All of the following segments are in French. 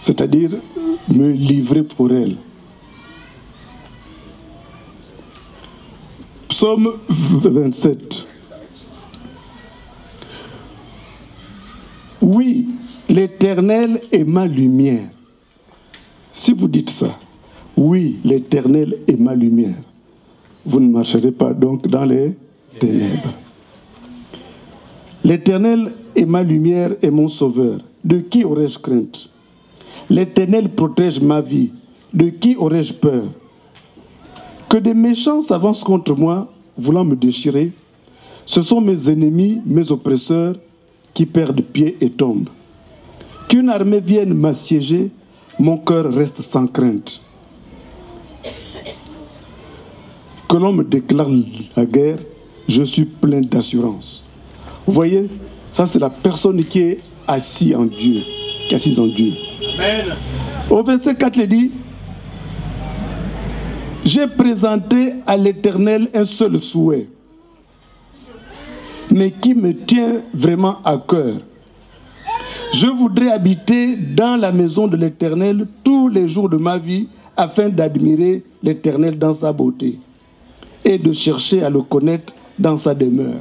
c'est-à-dire me livrer pour elle. Psaume 27. Oui, l'Éternel est ma lumière. Si vous dites ça, oui, l'Éternel est ma lumière, vous ne marcherez pas donc dans les ténèbres. L'Éternel est ma lumière et mon sauveur. De qui aurais-je crainte? L'Éternel protège ma vie. De qui aurais-je peur? Que des méchants s'avancent contre moi, voulant me déchirer. Ce sont mes ennemis, mes oppresseurs, qui perdent pied et tombent. Qu'une armée vienne m'assiéger, mon cœur reste sans crainte. Que l'on me déclare la guerre, je suis plein d'assurance. Vous voyez, ça c'est la personne qui est assise en Dieu. Qui est assise en Dieu. Amen. Au verset 4, il dit, j'ai présenté à l'Éternel un seul souhait, mais qui me tient vraiment à cœur. Je voudrais habiter dans la maison de l'Éternel tous les jours de ma vie, afin d'admirer l'Éternel dans sa beauté et de chercher à le connaître dans sa demeure.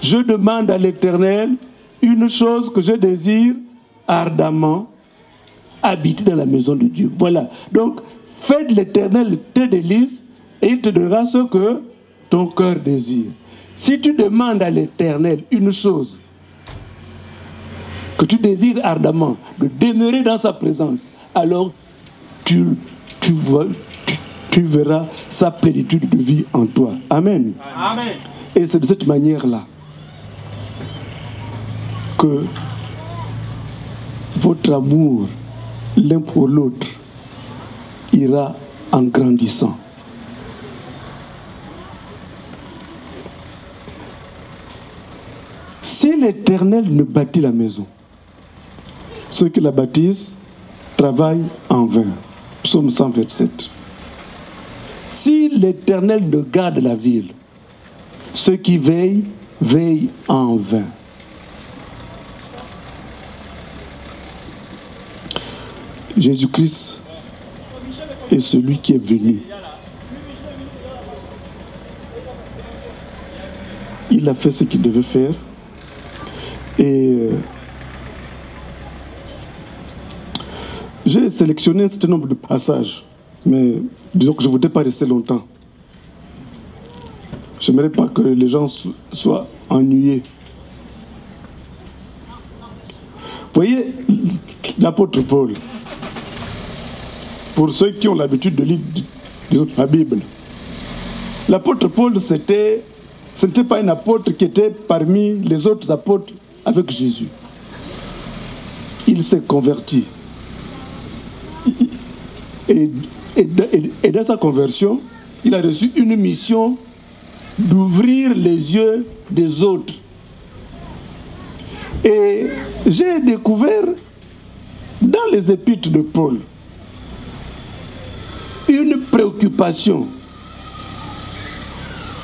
Je demande à l'Éternel une chose que je désire ardemment, habiter dans la maison de Dieu. Voilà. Donc, fais de l'Éternel tes délices et il te donnera ce que ton cœur désire. Si tu demandes à l'Éternel une chose que tu désires ardemment, de demeurer dans sa présence, alors tu verras sa plénitude de vie en toi. Amen. Amen. Et c'est de cette manière-là que votre amour l'un pour l'autre ira en grandissant. Si l'Éternel ne bâtit la maison, ceux qui la bâtissent travaillent en vain. Psaume 127. Si l'Éternel ne garde la ville, ceux qui veillent, veillent en vain. Jésus-Christ est celui qui est venu. Il a fait ce qu'il devait faire. Et j'ai sélectionné un certain nombre de passages, mais disons que je ne voudrais pas rester longtemps. Je n'aimerais pas que les gens soient ennuyés. Vous voyez, l'apôtre Paul, pour ceux qui ont l'habitude de lire la Bible, l'apôtre Paul, ce n'était pas un apôtre qui était parmi les autres apôtres avec Jésus. Il s'est converti. Et dans sa conversion, il a reçu une mission d'ouvrir les yeux des autres. Et j'ai découvert dans les épîtres de Paul une préoccupation.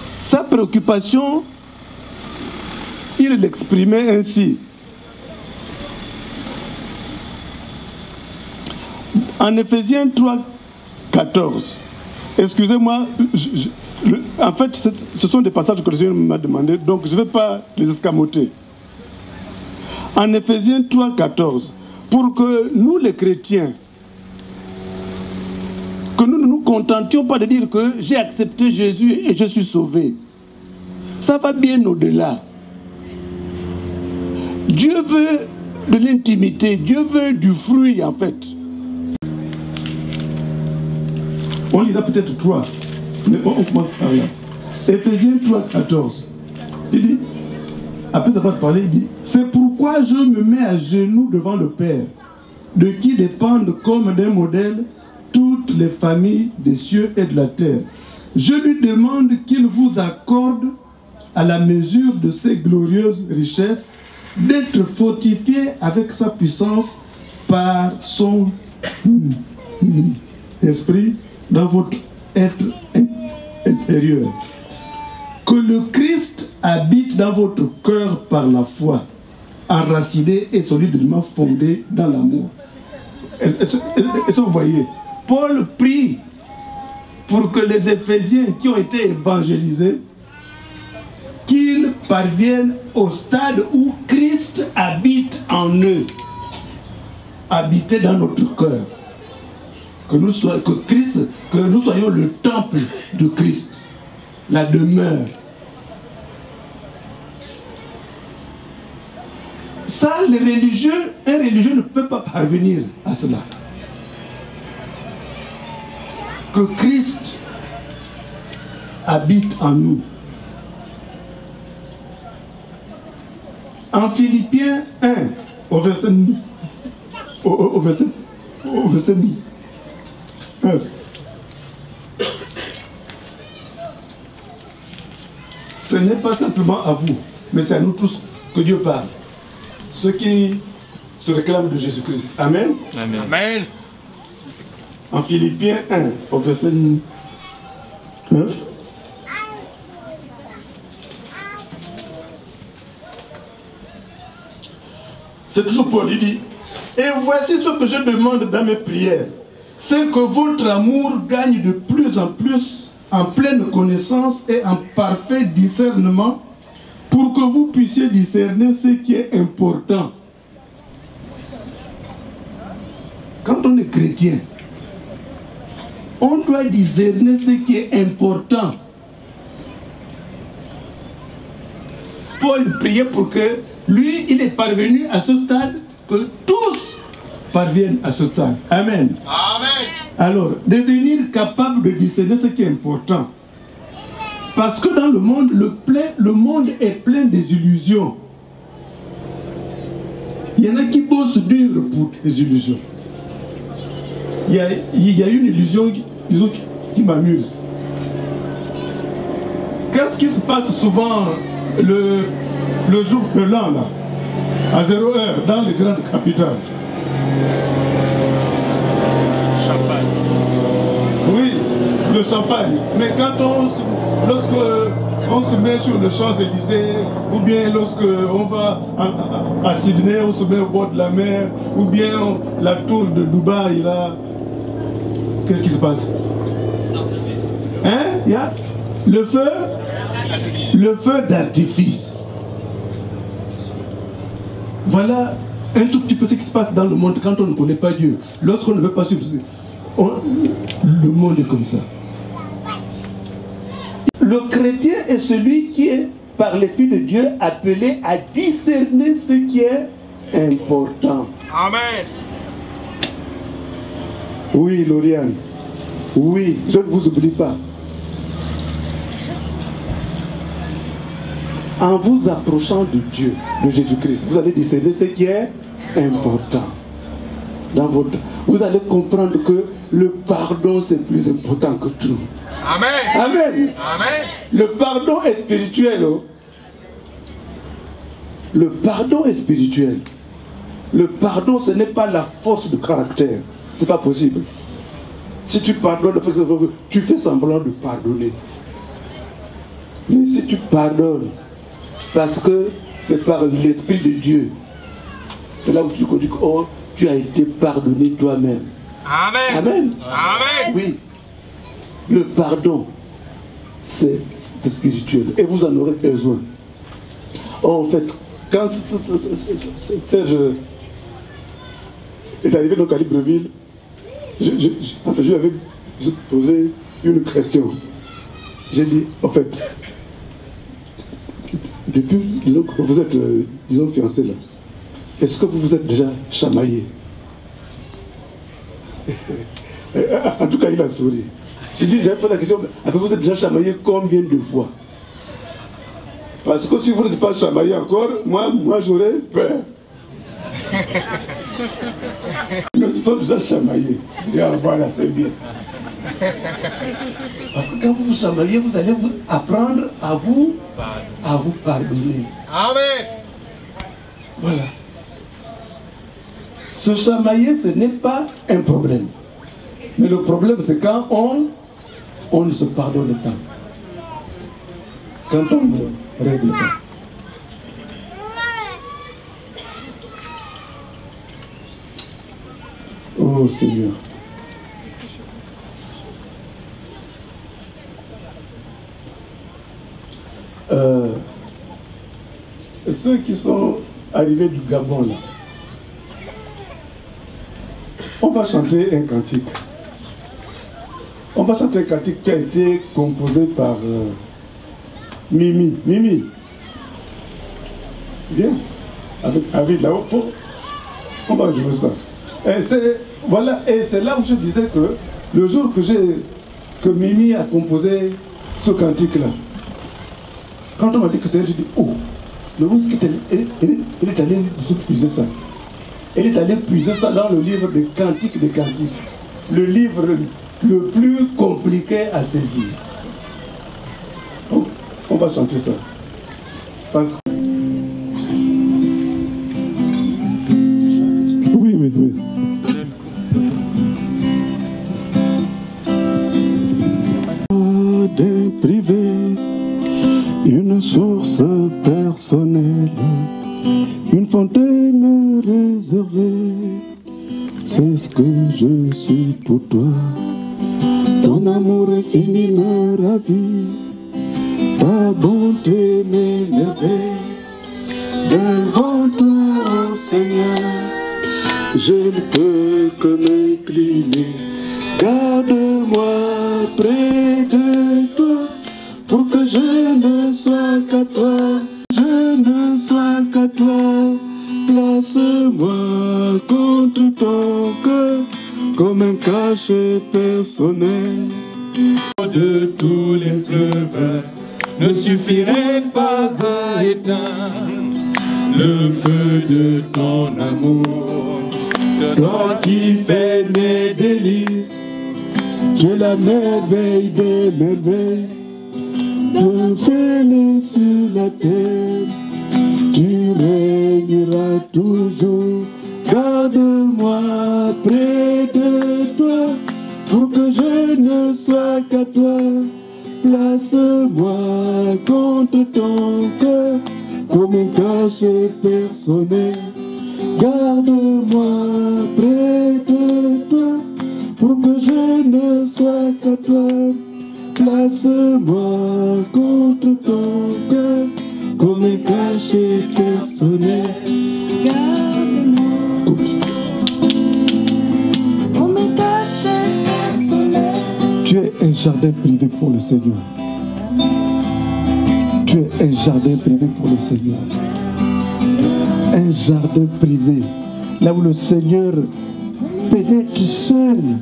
Sa préoccupation, il l'exprimait ainsi. En Éphésiens 3, 14, excusez-moi, en fait, ce sont des passages que le Seigneur m'a demandé, donc je ne vais pas les escamoter. En Éphésiens 3, 14, pour que nous les chrétiens, que nous ne nous contentions pas de dire que j'ai accepté Jésus et je suis sauvé. Ça va bien au-delà. Dieu veut de l'intimité, Dieu veut du fruit en fait. On lira peut-être 3, mais on commence par là. Éphésiens 3, 14. Il dit, après avoir parlé, il dit, c'est pourquoi je me mets à genoux devant le Père, de qui dépendent comme d'un modèle toutes les familles des cieux et de la terre. Je lui demande qu'il vous accorde, à la mesure de ses glorieuses richesses, d'être fortifié avec sa puissance par son esprit dans votre être intérieur. Que le Christ habite dans votre cœur par la foi, enraciné et solidement fondé dans l'amour. Est-ce que vous voyez? Paul prie pour que les Éphésiens qui ont été évangélisés, qu'ils parviennent au stade où Christ habite en eux, habiter dans notre cœur. Que nous soyons le temple de Christ, la demeure. Ça, un religieux ne peut pas parvenir à cela. Que Christ habite en nous. En Philippiens 1, au verset 9. Ce n'est pas simplement à vous, mais c'est à nous tous que Dieu parle. Ceux qui se réclament de Jésus-Christ. Amen. Amen. Amen. En Philippiens 1, au verset 9. C'est toujours Paul, il dit, et voici ce que je demande dans mes prières, c'est que votre amour gagne de plus en plus en pleine connaissance et en parfait discernement, pour que vous puissiez discerner ce qui est important. Quand on est chrétien, on doit discerner ce qui est important. Paul priait pour que lui, il est parvenu à ce stade, que tous parviennent à ce stade. Amen. Amen. Alors, devenir capable de discerner ce qui est important. Parce que dans le monde, le monde est plein des illusions. Il y en a qui bossent dur pour des illusions. Il y a une illusion, disons, qui m'amuse. Qu'est-ce qui se passe souvent le jour de l'an, là, à 0 heure, dans les grandes capitales? Champagne. Oui, le champagne. Mais quand lorsque on se met sur le Champs-Élysées, ou bien lorsque on va à Sydney, on se met au bord de la mer, ou bien la tour de Dubaï, là, qu'est-ce qui se passe? Hein? Il y a le feu d'artifice. Voilà un tout petit peu ce qui se passe dans le monde quand on ne connaît pas Dieu. Lorsqu'on ne veut pas suivre, le monde est comme ça. Le chrétien est celui qui est, par l'Esprit de Dieu, appelé à discerner ce qui est important. Amen. Oui, Lauriane. Oui, je ne vous oublie pas. En vous approchant de Dieu, de Jésus-Christ, vous allez discerner ce qui est important. Vous allez comprendre que le pardon, c'est plus important que tout. Amen. Amen. Amen. Le pardon est spirituel. Oh. Le pardon est spirituel. Le pardon, ce n'est pas la force de caractère. Ce n'est pas possible. Si tu pardonnes, tu fais semblant de pardonner. Mais si tu pardonnes, parce que c'est par l'Esprit de Dieu, c'est là où tu dis que oh, tu as été pardonné toi-même. Amen. Amen. Amen. Oui. Le pardon, c'est spirituel. Et vous en aurez besoin. Oh, en fait, quand Serge est arrivé dans Libreville, je lui avais posé une question. J'ai dit, en fait, depuis, disons que vous êtes, disons, fiancés là, est-ce que vous vous êtes déjà chamaillé? En tout cas, il a souri. J'ai dit, j'avais pas la question, vous êtes déjà chamaillé combien de fois? Parce que si vous n'êtes pas chamaillé encore, moi j'aurais peur. Nous sommes déjà chamaillés. Je dis, ah voilà, c'est bien. Parce que quand vous vous chamaillez, vous allez vous apprendre à vous pardonner. Amen. Voilà. Se chamailler, ce n'est pas un problème. Mais le problème, c'est quand on ne se pardonne pas. Quand on ne règle pas. Oh Seigneur. Ceux qui sont arrivés du Gabon là, on va chanter un cantique. On va chanter un cantique qui a été composé par Mimi. Mimi, viens avec là-haut. On va jouer ça. Voilà, et c'est là où je disais que le jour que Mimi a composé ce cantique-là, quand on m'a dit que c'est elle, je dis, oh, mais où est-ce qu'elle est allée puiser ça? Elle est allée puiser ça dans le livre des cantiques des cantiques. Le livre le plus compliqué à saisir. Donc, on va chanter ça. Parce que... Oui, oui, oui. D'un privé, une source personnelle, une fontaine réservée, c'est ce que je suis pour toi. Ton amour infini me ravit, ta bonté m'émerveille. Devant toi, oh Seigneur, je ne peux que m'incliner. Garde-moi près de toi, pour que je ne sois qu'à toi, je ne sois qu'à toi. Place-moi contre ton cœur, comme un cachet personnel. De tous les fleuves ne suffirait pas à éteindre le feu de ton amour. Toi qui fais mes délices, tu es la merveille des merveilles, le ciel sur la terre, tu régneras toujours. Garde-moi près de toi, pour que je ne sois qu'à toi. Place-moi contre ton cœur, comme un cachet personnel. Garde-moi près de toi, pour que je ne sois qu'à toi. Place-moi contre ton cœur, comme un cachet personnel. Garde-moi comme un cachet personnel. Tu es un jardin privé pour le Seigneur. Tu es un jardin privé pour le Seigneur. Un jardin privé, là où le Seigneur pénètre seul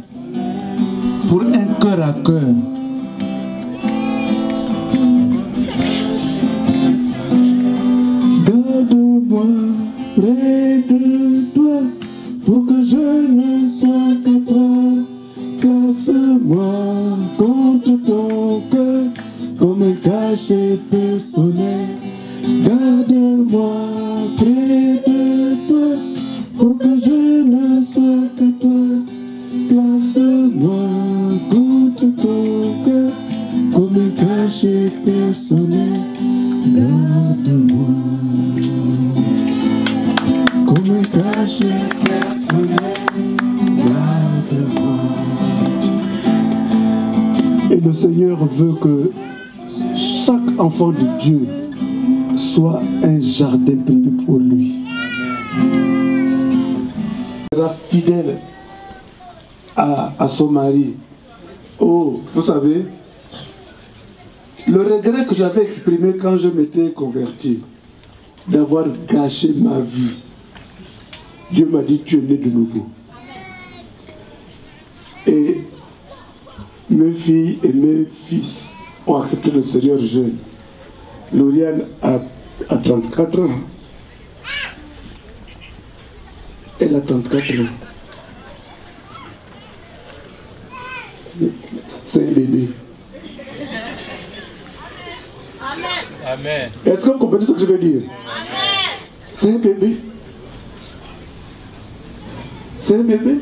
pour un cœur à cœur. Garde-moi près de toi, pour que je ne sois qu'à toi. Place-moi contre ton cœur, comme un cachet personnel. Garde-moi près de toi, pour que je ne sois qu'à toi. Place-moi contre ton cœur, comme un cachet personnel. Garde-moi comme un cachet personnel. Garde-moi. Et le Seigneur veut que chaque enfant de Dieu soit un jardin privé pour lui. Il sera fidèle à son mari. Oh, vous savez, le regret que j'avais exprimé quand je m'étais converti, d'avoir gâché ma vie, Dieu m'a dit, tu es né de nouveau. Et mes filles et mes fils ont accepté le Seigneur jeune. Lauriane a 34 ans. Elle a 34 ans. C'est un bébé. Amen. Est-ce que vous comprenez ce que je veux dire? C'est un bébé. C'est un bébé.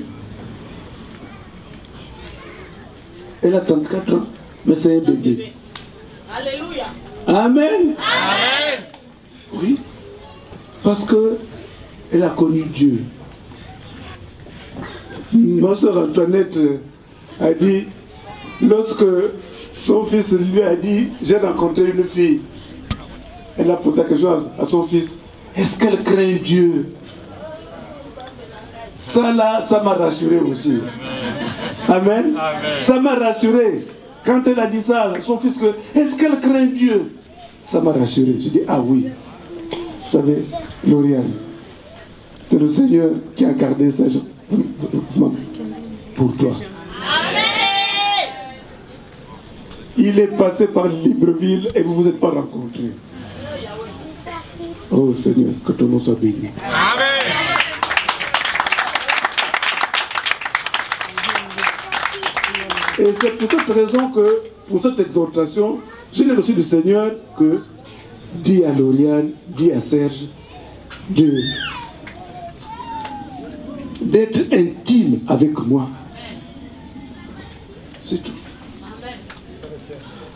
Elle a 34 ans, mais c'est un bébé. Alléluia. Amen. Amen. Oui. Parce que elle a connu Dieu. Ma soeur Antoinette a dit, lorsque son fils lui a dit, j'ai rencontré une fille, elle a posé la question à son fils, est-ce qu'elle craint Dieu? Ça là, ça m'a rassuré aussi. Amen. Amen. Ça m'a rassuré. Quand elle a dit ça à son fils, est-ce qu'elle craint Dieu? Ça m'a rassuré. J'ai dit, ah oui. Vous savez, Lauriane, c'est le Seigneur qui a gardé ça pour toi. Amen. Il est passé par Libreville et vous ne vous êtes pas rencontrés. Oh Seigneur, que ton nom soit béni. Amen. Et c'est pour cette raison que, pour cette exhortation, je l'ai reçu du Seigneur que dis à Lauriane, dis à Serge d'être intime avec moi. C'est tout.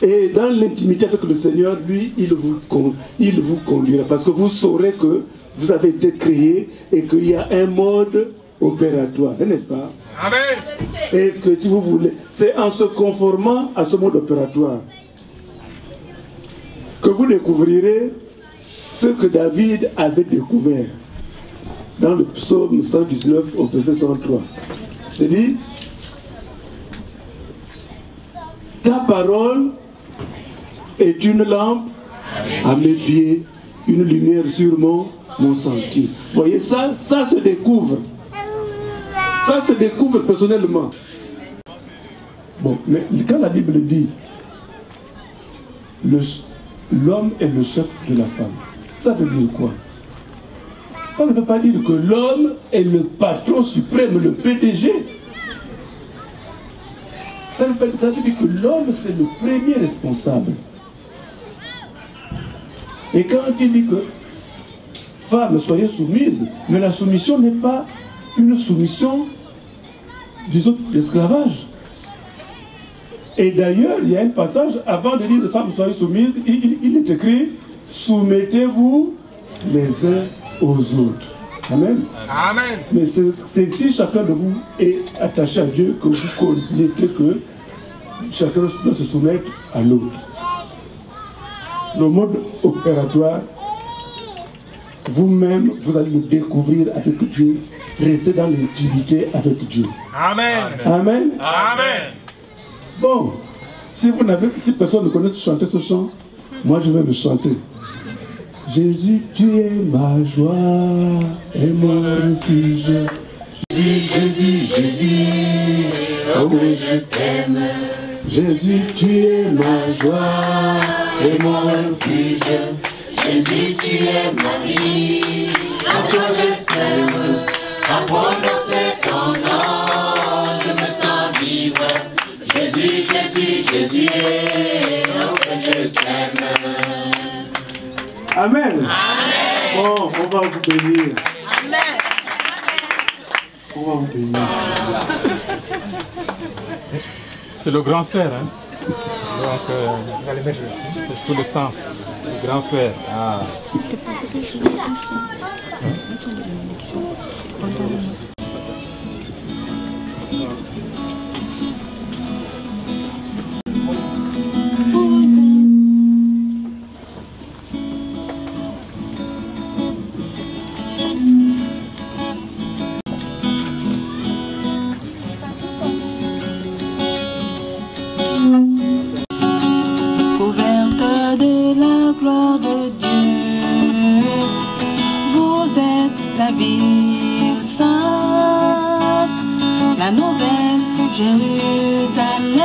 Et dans l'intimité avec le Seigneur, lui, il vous conduira. Parce que vous saurez que vous avez été créé et qu'il y a un mode opératoire, n'est-ce pas? Amen. Et que si vous voulez, c'est en se conformant à ce mode opératoire que vous découvrirez ce que David avait découvert dans le psaume 119 au verset 103. C'est-à-dire, ta parole est une lampe à mes pieds, une lumière sur mon sentier. Vous voyez, ça se découvre. Ça se découvre personnellement. Bon, mais quand la Bible dit l'homme est le chef de la femme, ça veut dire quoi? Ça ne veut pas dire que l'homme est le patron suprême, le PDG. Ça veut dire que l'homme, c'est le premier responsable. Et quand il dit que femmes, soyez soumises, mais la soumission n'est pas une soumission, disons, d'esclavage. Et d'ailleurs, il y a un passage, avant de dire femmes, soyez soumises, il est écrit, soumettez-vous les uns aux autres. Amen. Amen. Mais c'est si chacun de vous est attaché à Dieu que vous connaissez que chacun doit se soumettre à l'autre. Le mode opératoire, vous-même, vous allez le découvrir avec Dieu. Restez dans l'intimité avec Dieu. Amen. Amen. Amen. Bon, si personne ne connaît chanter ce chant, moi je vais le chanter. Jésus, tu es ma joie et mon refuge. Jésus, Jésus, Jésus, oh oui, je t'aime. Jésus, tu es ma joie et mon refuge. Jésus, tu es ma vie, en toi j'espère. À prononcer ton nom, je me sens vivre. Jésus, Jésus, Jésus, oh je t'aime. Amen. Amen. Bon, on va vous bénir. Amen. On va vous bénir. C'est le grand frère, hein? Donc, vous allez mettre ici. C'est tout le sens. Le grand frère. Ah. Couverte de la gloire de Dieu, vous êtes la ville sainte, la nouvelle Jérusalem,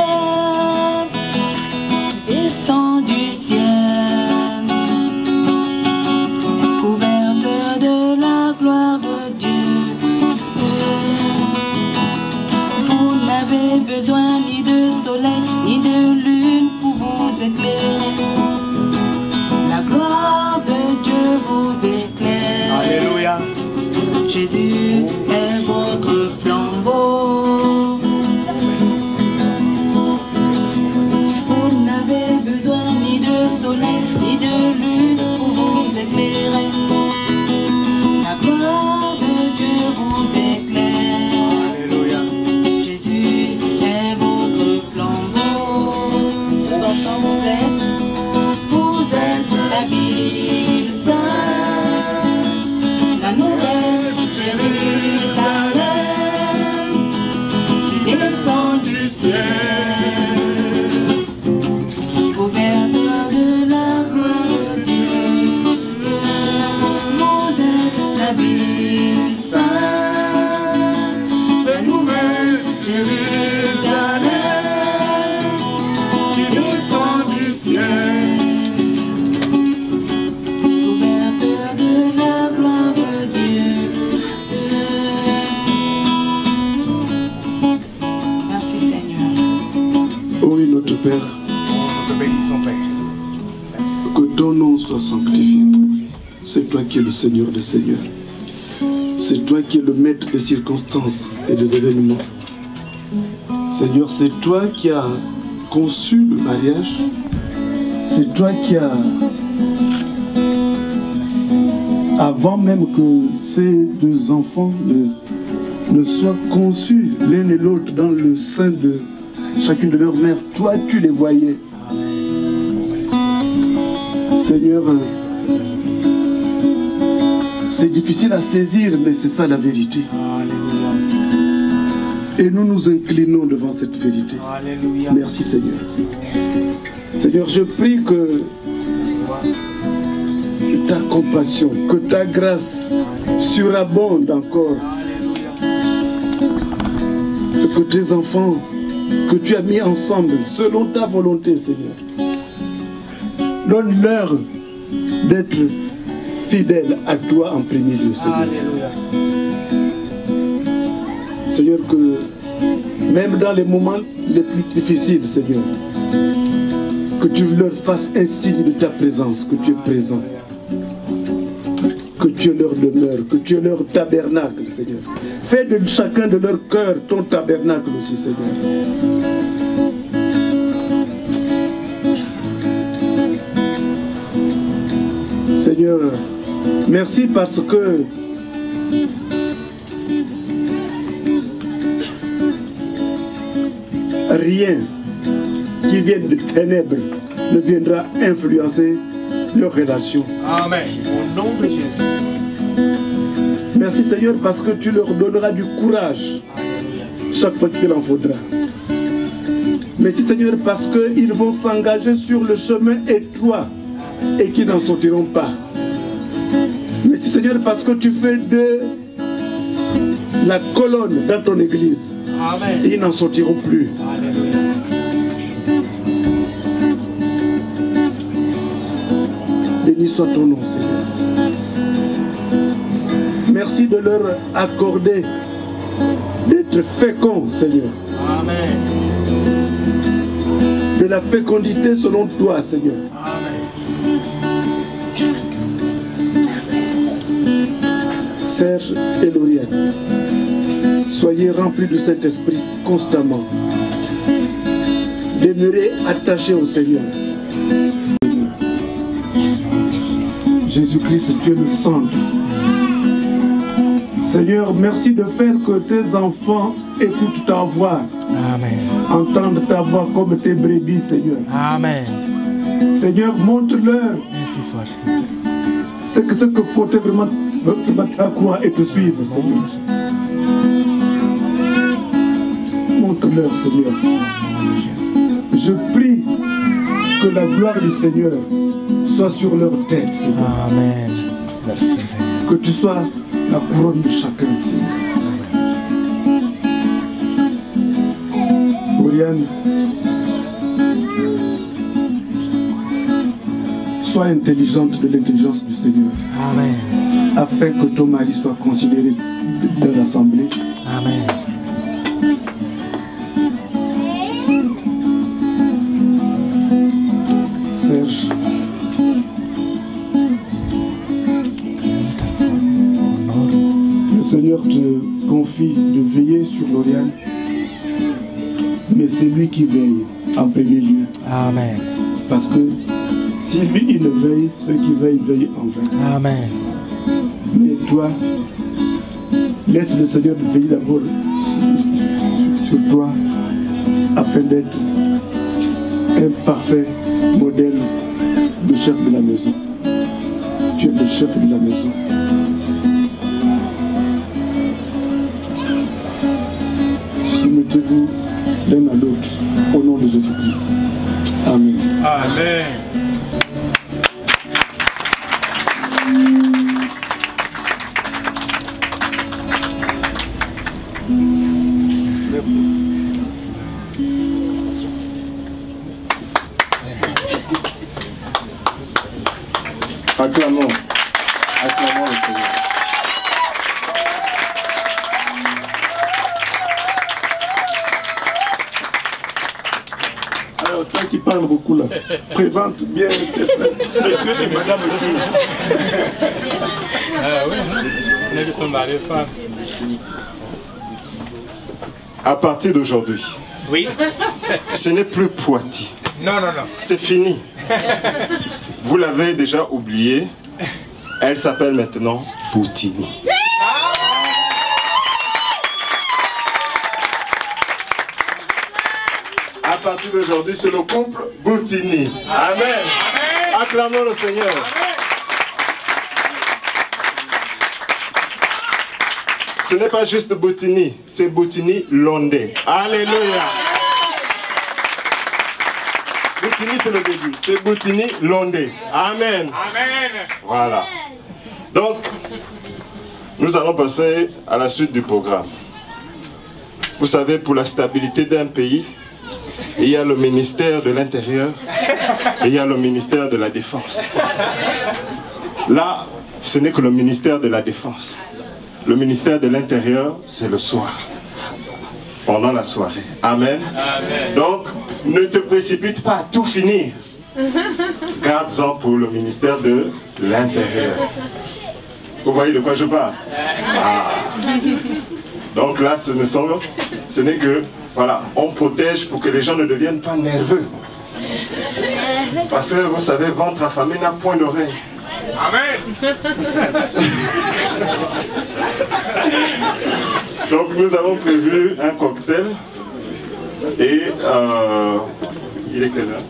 descend du ciel. Couverte de la gloire de Dieu, vous n'avez besoin ni de soleil ni de lune pour vous éclairer. La gloire de Dieu vous éclaire. Alléluia. Jésus est votre flambeau. Vous n'avez besoin ni de soleil ni de lune pour vous éclairer. La gloire de Dieu vous éclaire. Alléluia. ville sainte, la nouvelle Jérusalem qui descend du ciel, couverture de la gloire de Dieu. Merci Seigneur. Oh oui, notre Père, que ton nom soit sanctifié. C'est toi qui es le Seigneur des Seigneurs. C'est toi qui es le maître des circonstances et des événements. Seigneur, c'est toi qui as conçu le mariage. C'est toi qui as, avant même que ces deux enfants ne soient conçus l'un et l'autre dans le sein de chacune de leurs mères, toi tu les voyais. Seigneur, c'est difficile à saisir, mais c'est ça la vérité. Et nous nous inclinons devant cette vérité. Merci Seigneur. Seigneur, je prie que ta compassion, que ta grâce surabonde encore. Et que tes enfants que tu as mis ensemble selon ta volonté, Seigneur, donne-leur d'être fidèles à toi en premier lieu, Seigneur. Alléluia. Seigneur, que même dans les moments les plus difficiles, Seigneur, que tu leur fasses un signe de ta présence, que tu es présent, que tu es leur demeure, que tu es leur tabernacle, Seigneur. Fais de chacun de leur cœur ton tabernacle aussi, Seigneur. Seigneur, merci parce que rien qui vienne de ténèbres ne viendra influencer leurs relations. Amen. Au nom de Jésus. Merci Seigneur parce que tu leur donneras du courage chaque fois qu'il en faudra. Merci Seigneur parce qu'ils vont s'engager sur le chemin étroit et qu'ils n'en sortiront pas. Merci Seigneur parce que tu fais de la colonne dans ton église. Amen. Et ils n'en sortiront plus. Alléluia. Béni soit ton nom, Seigneur. Merci de leur accorder d'être féconds, Seigneur. Amen. De la fécondité selon toi, Seigneur. Amen. Serge et Lauriane, soyez remplis du Saint-Esprit constamment. Demeurez attachés au Seigneur. Jésus-Christ, tu es le centre. Seigneur, merci de faire que tes enfants écoutent ta voix. Amen. Entendent ta voix comme tes brebis, Seigneur. Amen. Seigneur, montre-leur Ainsi soit-il. ce que porter vraiment ta croix et te suivre, Seigneur. Montre-leur, Seigneur. Je prie que la gloire du Seigneur soit sur leur tête, Seigneur. Amen. Merci Seigneur. Que tu sois la couronne de chacun, Seigneur. Oriane, sois intelligente de l'intelligence du Seigneur. Amen. Afin que ton mari soit considéré dans l'assemblée. Amen. Serge, le Seigneur te confie de veiller sur Lauriane, mais c'est lui qui veille en premier lieu. Amen. Parce que si lui il ne veille, ceux qui veillent veillent en vain. Amen. Mais toi, laisse le Seigneur veiller d'abord sur toi, afin d'être un parfait modèle de chef de la maison. Tu es le chef de la maison. Soumettez-vous l'un à l'autre au nom de Jésus-Christ. Amen. Amen. Alors, toi qui parles beaucoup là, présente bien tes frères. À partir d'aujourd'hui, Oui. ce n'est plus Poitiers. Non, non, non. C'est fini. Vous l'avez déjà oublié. Elle s'appelle maintenant Boutini. À partir d'aujourd'hui, c'est le couple Boutini. Amen. Acclamons le Seigneur. Ce n'est pas juste Boutini, c'est Boutini Londé. Alléluia. Boutini, c'est le début. C'est Boutini Londé. Amen. Amen. Voilà. Donc, nous allons passer à la suite du programme. Vous savez, pour la stabilité d'un pays, il y a le ministère de l'Intérieur et il y a le ministère de la Défense. Là, ce n'est que le ministère de la Défense. Le ministère de l'Intérieur, c'est le soir, pendant la soirée. Amen. Amen. Donc, ne te précipite pas à tout finir. Garde-en pour le ministère de l'Intérieur. Vous voyez de quoi je parle? Ah. Donc là, ce n'est que, voilà, on protège pour que les gens ne deviennent pas nerveux. Parce que vous savez, ventre affamé n'a point d'oreille. Amen. Donc nous avons prévu un cocktail et il est quelle heure?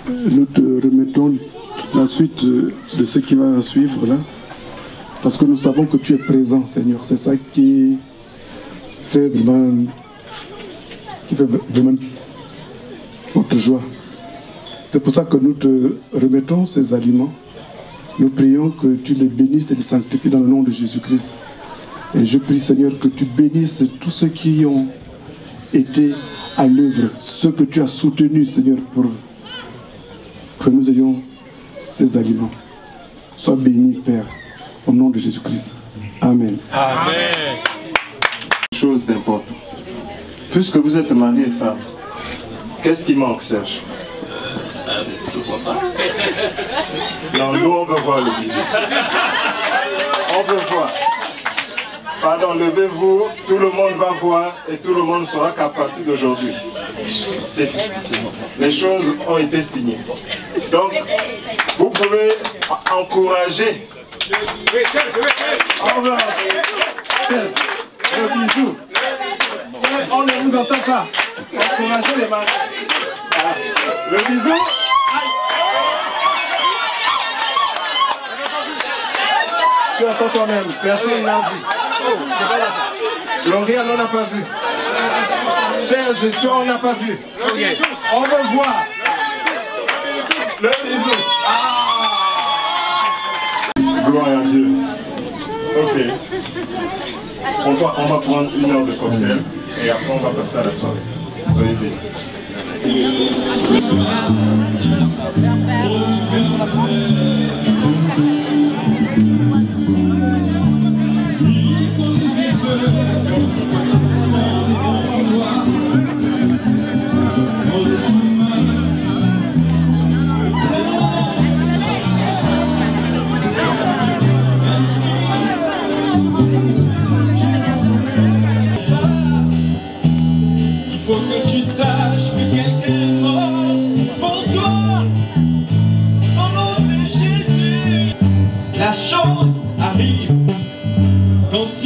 Nous te remettons la suite de ce qui va suivre là, parce que nous savons que tu es présent, Seigneur. C'est ça qui fait vraiment notre joie. C'est pour ça que nous te remettons ces aliments. Nous prions que tu les bénisses et les sanctifies dans le nom de Jésus-Christ. Et je prie, Seigneur, que tu bénisses tous ceux qui ont été à l'œuvre, ceux que tu as soutenus, Seigneur, pour que nous ayons ces aliments. Sois béni, Père, au nom de Jésus-Christ. Amen. Amen. Chose d'important. Puisque vous êtes mari et femme, qu'est-ce qui manque, Serge? Non, nous on veut voir le bisou. On veut voir. Pardon, levez-vous, tout le monde va voir et tout le monde saura qu'à partir d'aujourd'hui, c'est fini. Les choses ont été signées. Donc, vous pouvez encourager. On veut le bisou. On ne vous entend pas. Encouragez les mains. Voilà. Le bisou. Tu entends toi-même, personne n'a vu. L'Oréal, on n'a pas vu. Serge, toi, on n'a pas vu. On veut voir. Le bisou. Gloire à Dieu. Ok. On va prendre 1 heure de cocktail et après on va passer à la soirée. Soyez bénis.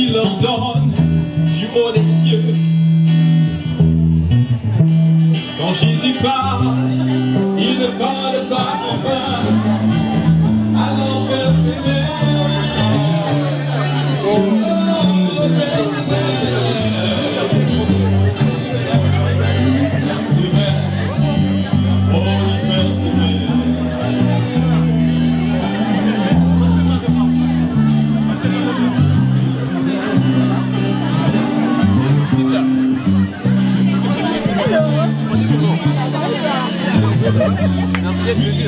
Il ordonne du haut des cieux. Quand Jésus parle, il ne parle pas en vain. Alors persévère. Oh, Merci.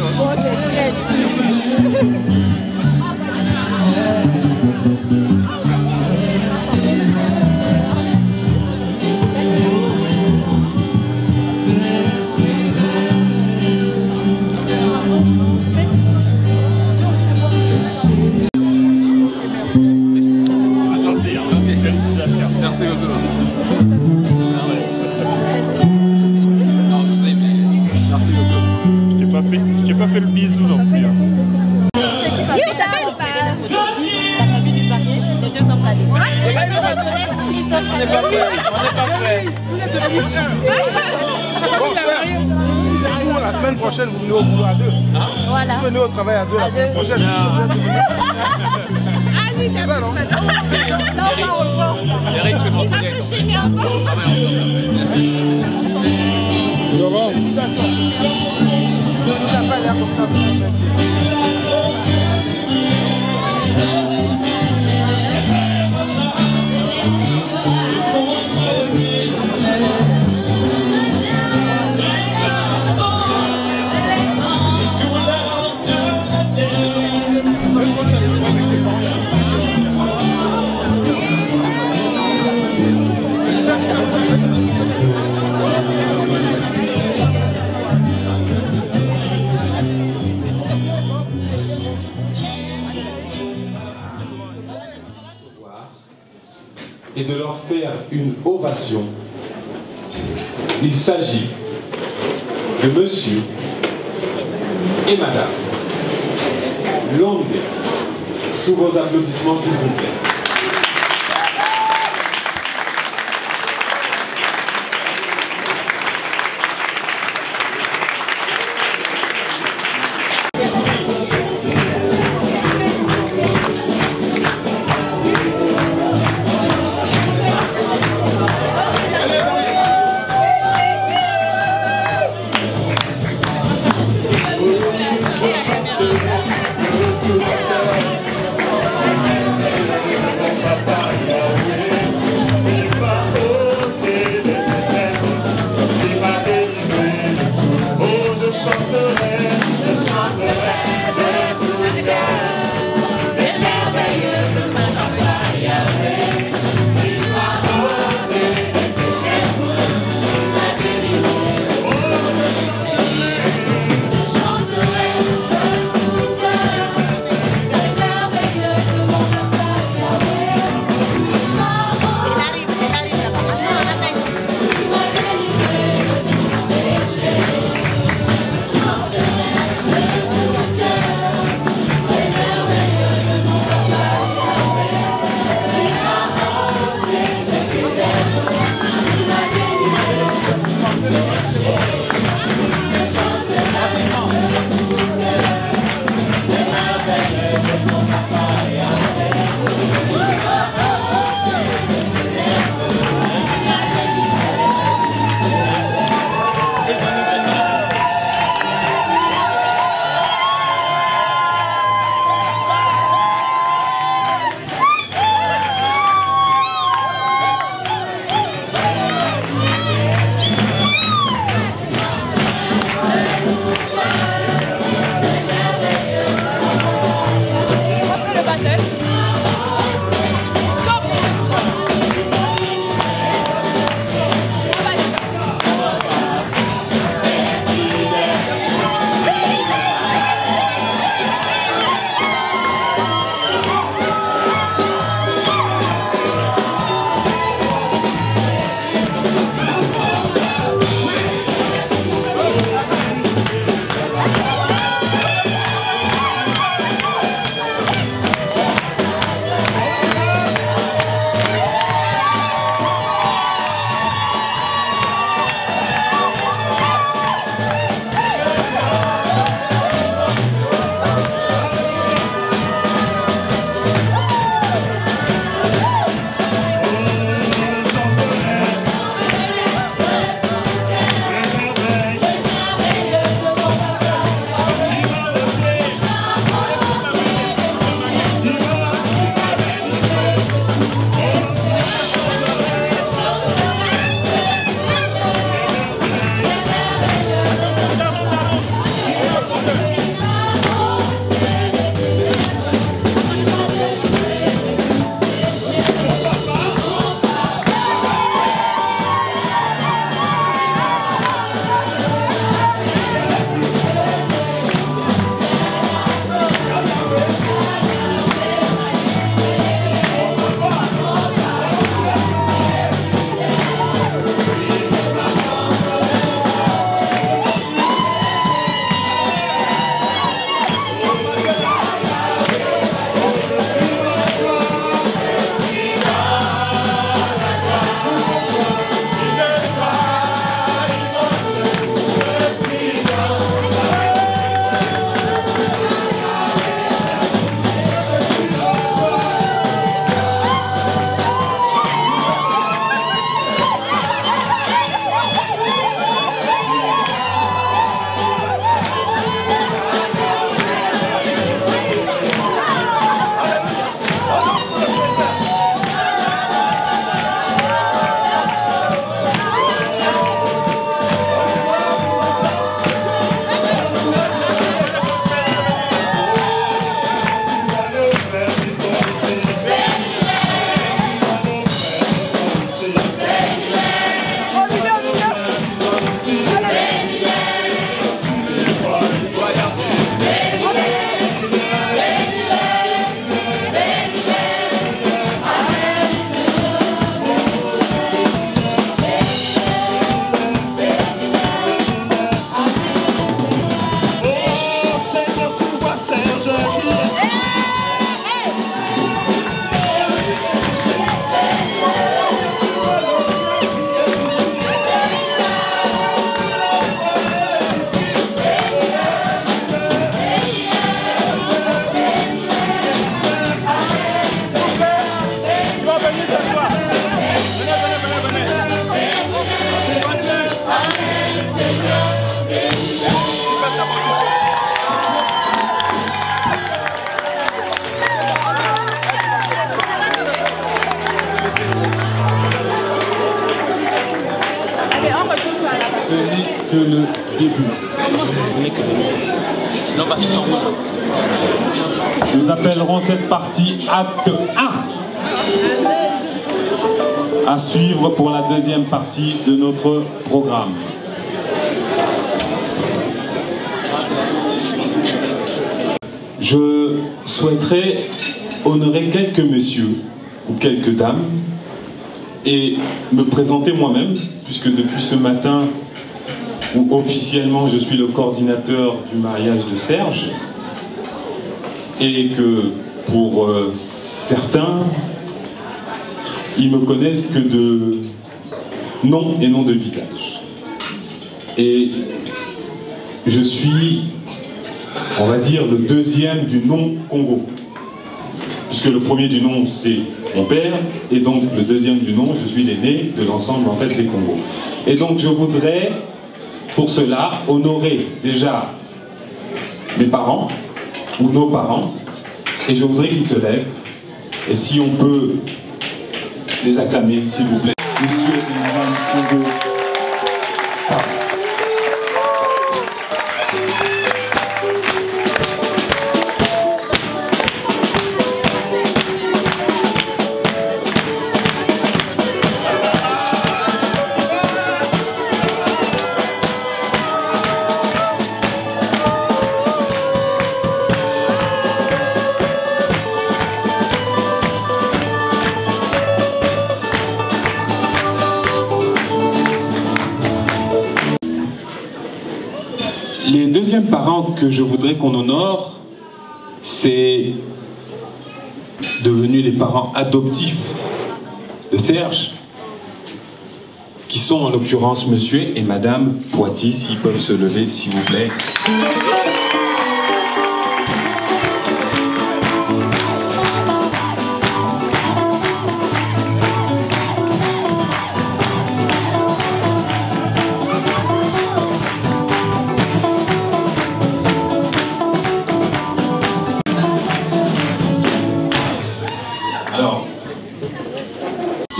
Merci beaucoup. Merci beaucoup. Je t'ai pas fait le bisou non plus. Yo, t'appelles ou pas? La famille du parier, les deux sont allés. On n'est pas prêts. La semaine prochaine, vous venez au boulot à deux. Voilà. Vous venez au travail à deux la semaine prochaine. C'est ça, non? Eric, c'est mon collègue. Laurent, t'as pas l'air comme ça. Et de leur faire une ovation. Il s'agit de monsieur et madame Longue, sous vos applaudissements s'il vous plaît. Nous appellerons cette partie acte 1. À suivre pour la deuxième partie de notre programme. Je souhaiterais honorer quelques messieurs ou quelques dames et me présenter moi-même, puisque depuis ce matin, où officiellement je suis le coordinateur du mariage de Serge, et que pour certains, ils me connaissent que de nom et non de visage. Et je suis, on va dire, le deuxième du nom Congo. Puisque le premier du nom, c'est mon père, et donc le deuxième du nom, je suis l'aîné de l'ensemble en fait des Congos. Et donc je voudrais, pour cela, honorer déjà mes parents, ou nos parents, et je voudrais qu'ils se lèvent, et si on peut les acclamer, s'il vous plaît. Monsieur et Madame Congo. Les deuxièmes parents que je voudrais qu'on honore, c'est devenus les parents adoptifs de Serge, qui sont en l'occurrence monsieur et madame Poiti, s'ils peuvent se lever s'il vous plaît.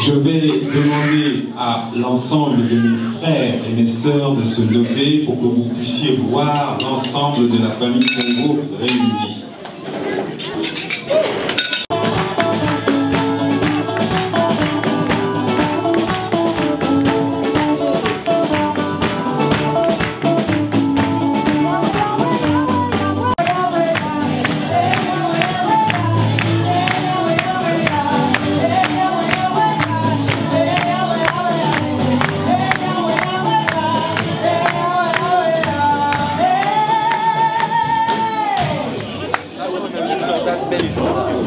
Je vais demander à l'ensemble de mes frères et mes sœurs de se lever pour que vous puissiez voir l'ensemble de la famille Congo réunie.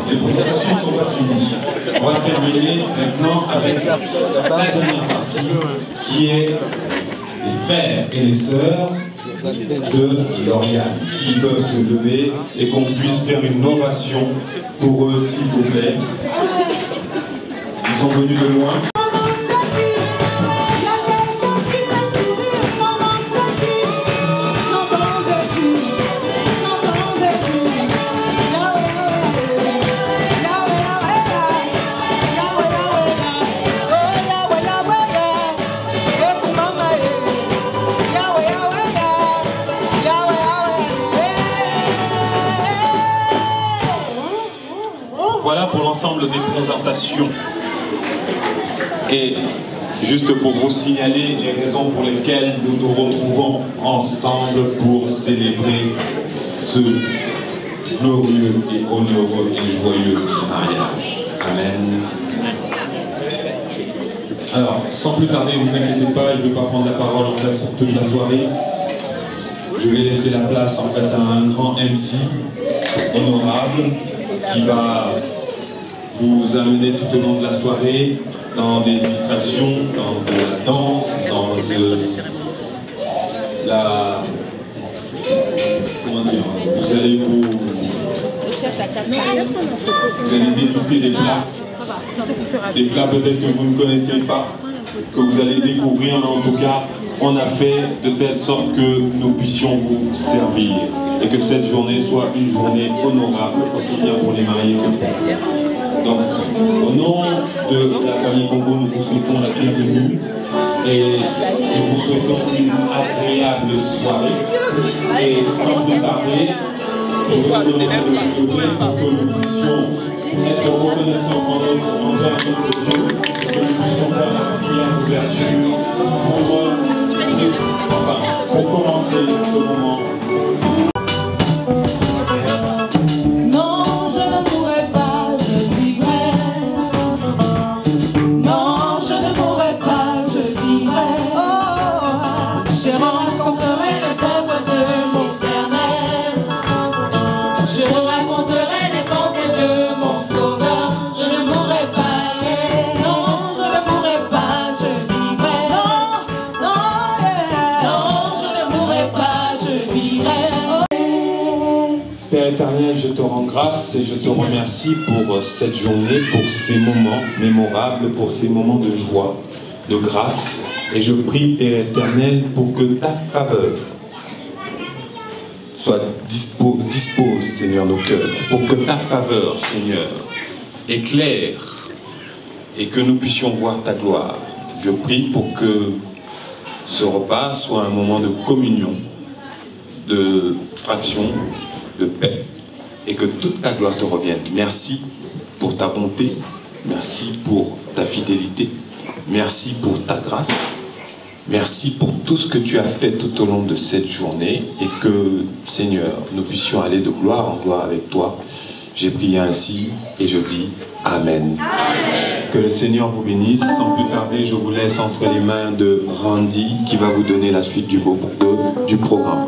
Les présentations ne sont pas finies. On va terminer maintenant avec la dernière partie qui est les frères et les sœurs de Lauriane. S'ils peuvent se lever et qu'on puisse faire une ovation pour eux, s'il vous plaît. Ils sont venus de loin. Voilà pour l'ensemble des présentations. Et juste pour vous signaler les raisons pour lesquelles nous nous retrouvons ensemble pour célébrer ce glorieux et honoreux et joyeux mariage. Amen. Alors, sans plus tarder, ne vous inquiétez pas, je ne vais pas prendre la parole en fait pour toute la soirée. Je vais laisser la place en fait à un grand MC honorable qui va vous amener tout au long de la soirée dans des distractions, dans de la danse, dans de la... Comment dire? Vous allez déguster des plats peut-être que vous ne connaissez pas, que vous allez découvrir, mais en tout cas, on a fait de telle sorte que nous puissions vous servir et que cette journée soit une journée honorable, aussi bien pour les mariés que pour vous. Donc, au nom de la famille Congo, nous vous souhaitons la bienvenue et et vous souhaitons une agréable soirée. Et sans plus tarder, je vous demande de m'accorder pour que nous puissions être reconnaissants envers notre Dieu, que nous puissions faire la prière d'ouverture pour commencer ce moment. Père éternel, je te rends grâce et je te remercie pour cette journée, pour ces moments mémorables, pour ces moments de joie, de grâce. Et je prie, Père éternel, pour que ta faveur soit dispose, Seigneur, nos cœurs, pour que ta faveur, Seigneur, éclaire et que nous puissions voir ta gloire. Je prie pour que ce repas soit un moment de communion, de fraction, de paix, et que toute ta gloire te revienne. Merci pour ta bonté, merci pour ta fidélité, merci pour ta grâce, merci pour tout ce que tu as fait tout au long de cette journée, et que, Seigneur, nous puissions aller de gloire en gloire avec toi. J'ai prié ainsi, et je dis Amen. Amen. Que le Seigneur vous bénisse. Sans plus tarder, je vous laisse entre les mains de Randy, qui va vous donner la suite du programme.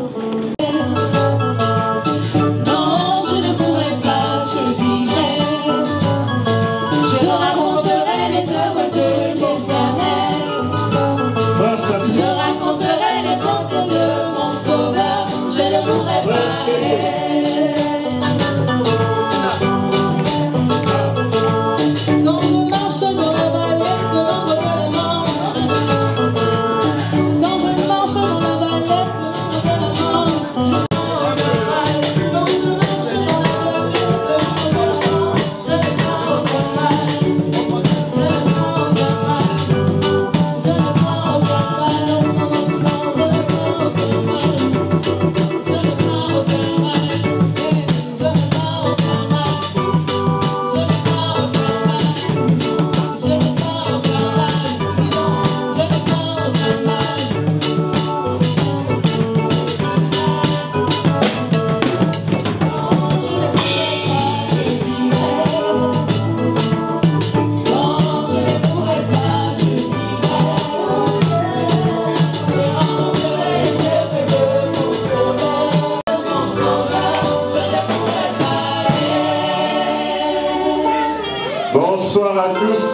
Bonsoir à tous.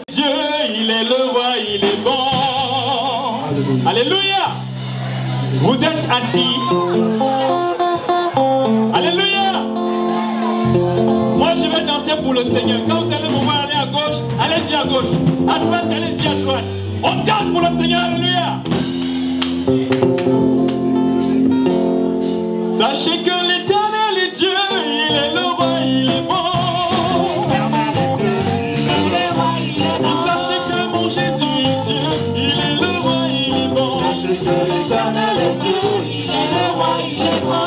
Dieu, il est le roi, il est bon. Alléluia. Alléluia. Vous êtes assis. Alléluia. Moi, je vais danser pour le Seigneur. Quand vous allez me voir aller à gauche, allez-y à gauche. À droite, allez-y à droite. On danse pour le Seigneur. Alléluia. Sachez que l'Éternel est Dieu, il est le roi, il est bon. Sachez que mon Jésus est Dieu, il est le roi, il est bon. Sachez que l'Éternel est Dieu, il est le roi, il est bon.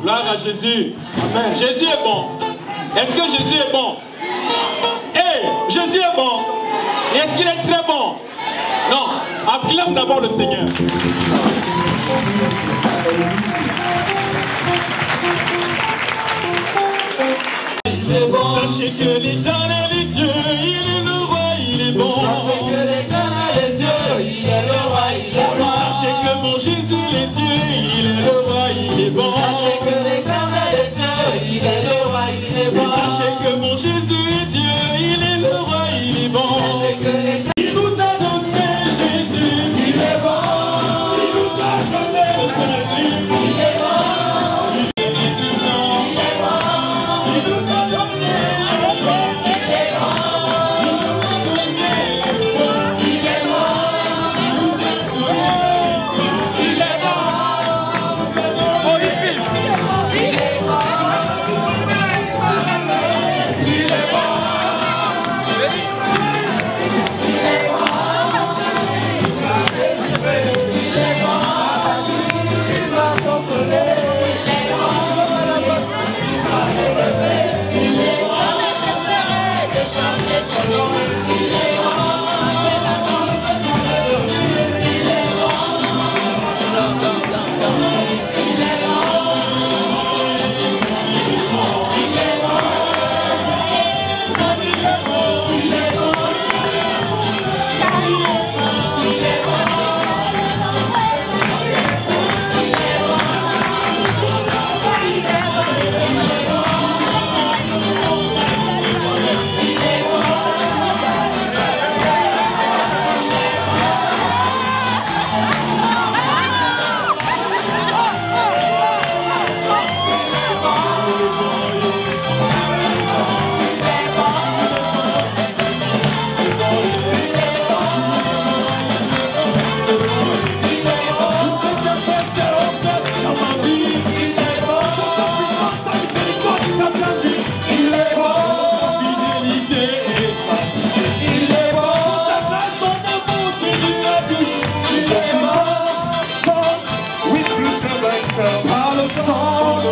Gloire à Jésus. Amen. Jésus est bon. Est-ce que Jésus est bon? Hey, Jésus est bon. Et est-ce qu'il est très bon? Non. Acclame d'abord le Seigneur. Il est bon. Sachez que l'Éternel est Dieu, il est le roi, il est bon. Sachez que l'Éternel est Dieu, il est le roi, il est bon. Sachez que mon Jésus est Dieu, il est le roi, il est bon. Sachez que l'Éternel est Dieu, il est le roi, il est bon. Sachez que mon Jésus est Dieu, il est le roi, il est bon. Sachez que l'Éternel il nous a donné Jésus, il est bon. Il nous a donné le salut, il est bon. Il est puissant, il est bon. Il nous a donné l'espoir, il est bon. Il nous a donné l'espoir, il est bon. Il nous a donné, il est bon. Oh, il filme.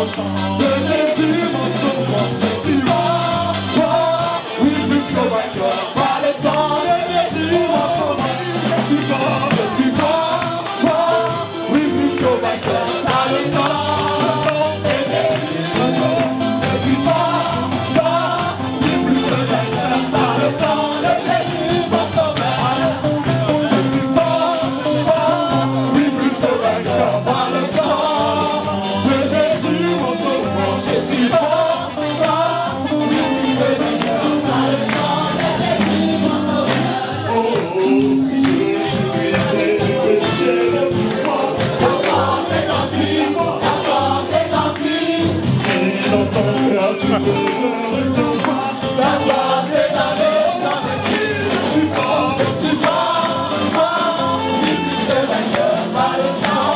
de Jésus mon sauveur. Je suis fort, fort, oui plus que vainqueur. Par le sang de Jésus mon sauveur. Je suis fort, fort, oui plus que vainqueur. Par le sang de Jésus mon sauveur. Je suis fort, fort, oui plus que vainqueur. Par le sang de Jésus mon sauveur. Je suis fort, fort, oui plus que vainqueur. Par le sang de Jésus mon sauveur. Je suis fort, fort, oui plus que vainqueur. Par le sang de Jésus mon sauveur. Oh, je suis brisé du péché le plus fort. La force est en Christ, la force est en Christ. Et dans ton cœur tu ne le ressens pas. La force est dans le sang de Christ. Je suis fort, fort, oui plus que vainqueur. Par le sang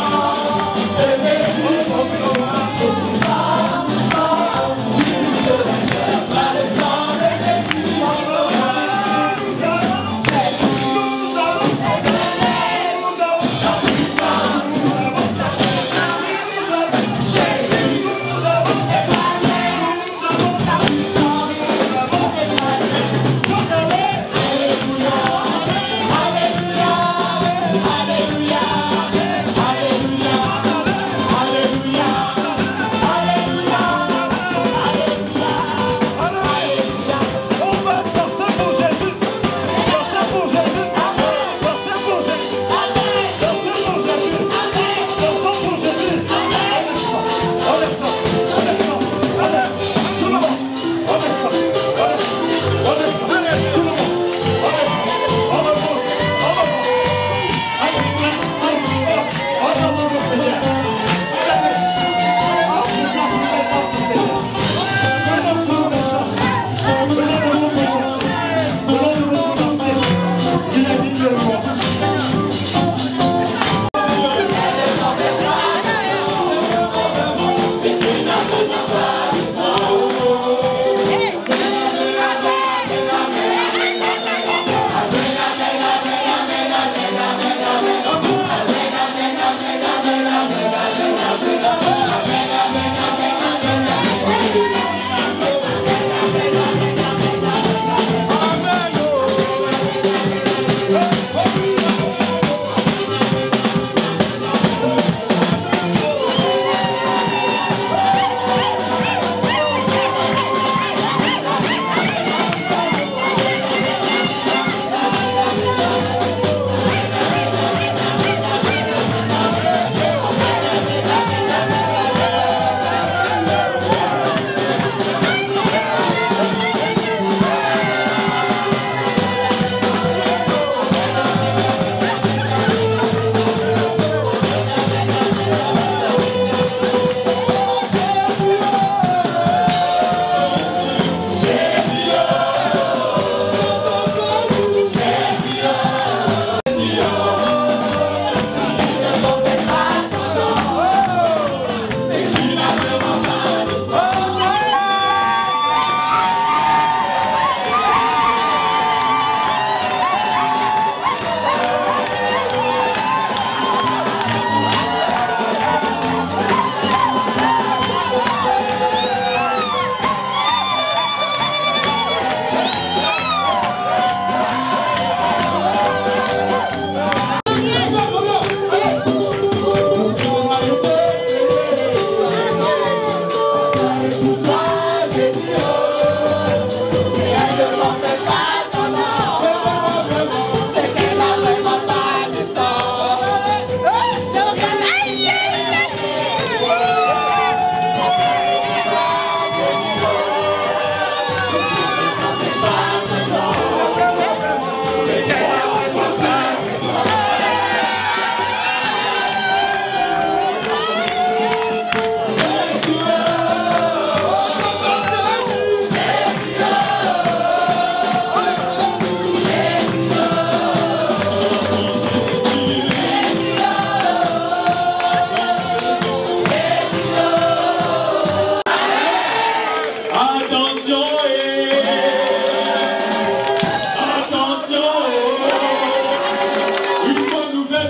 de Jésus mon sauveur. Je suis fort, fort, oui plus que vainqueur. Par le sang de Jésus mon sauveur.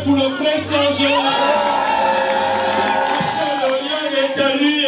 pour le frère Serge. Le lien est à lui.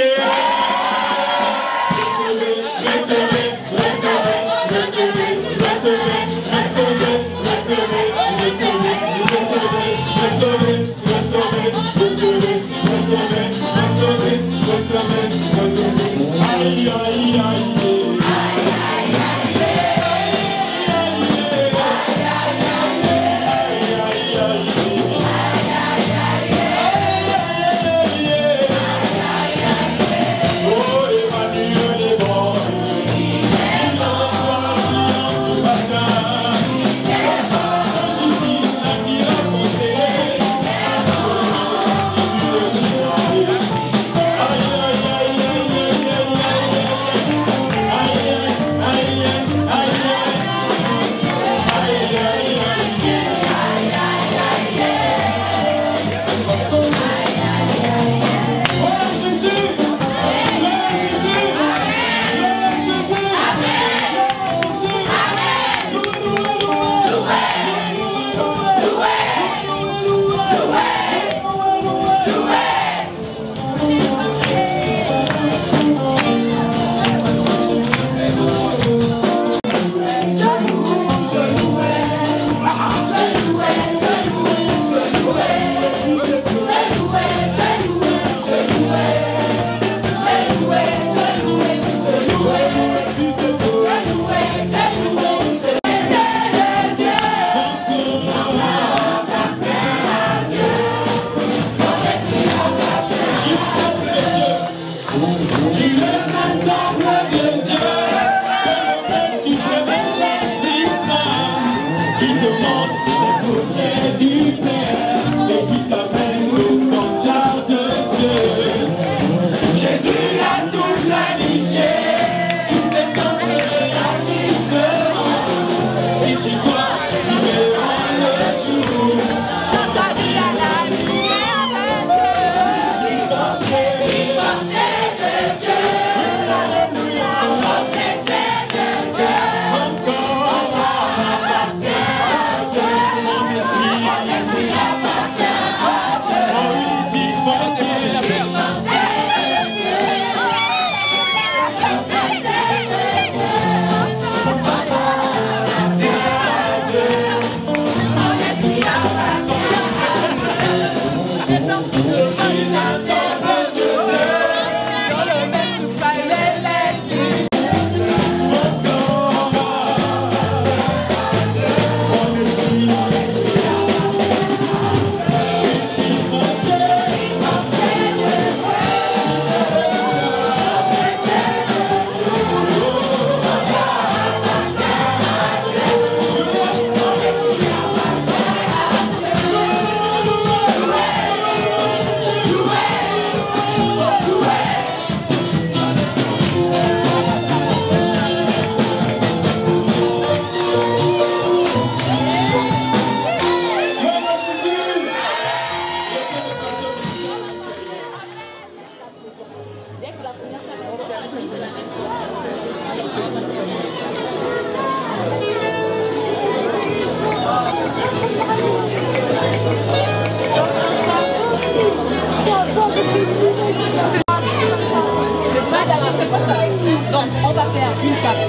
Donc on va faire une café.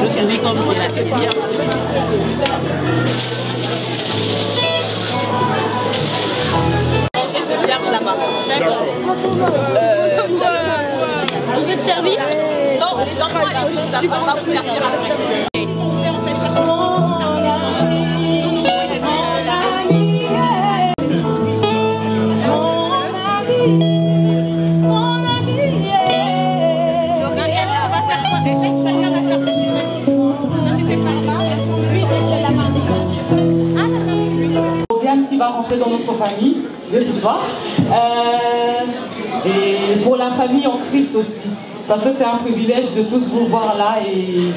Je savais comme c'est la filière. Manger ce cercle là-bas. D'accord. Vous êtes servi? Non, les enfants, ça va pas vous servir après. Qui va rentrer dans notre famille de ce soir et pour la famille en Christ aussi, parce que c'est un privilège de tous vous voir là et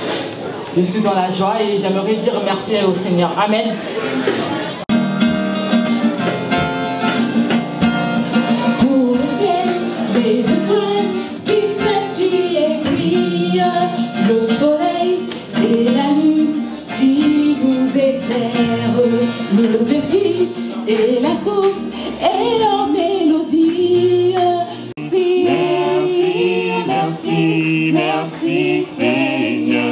je suis dans la joie et j'aimerais dire merci au Seigneur. Amen. Pour le ciel, les étoiles qui scintillent et brillent, le soleil et la lune qui nous éclairent, le zéphyr et la source et leur mélodie. Merci, merci, merci Seigneur.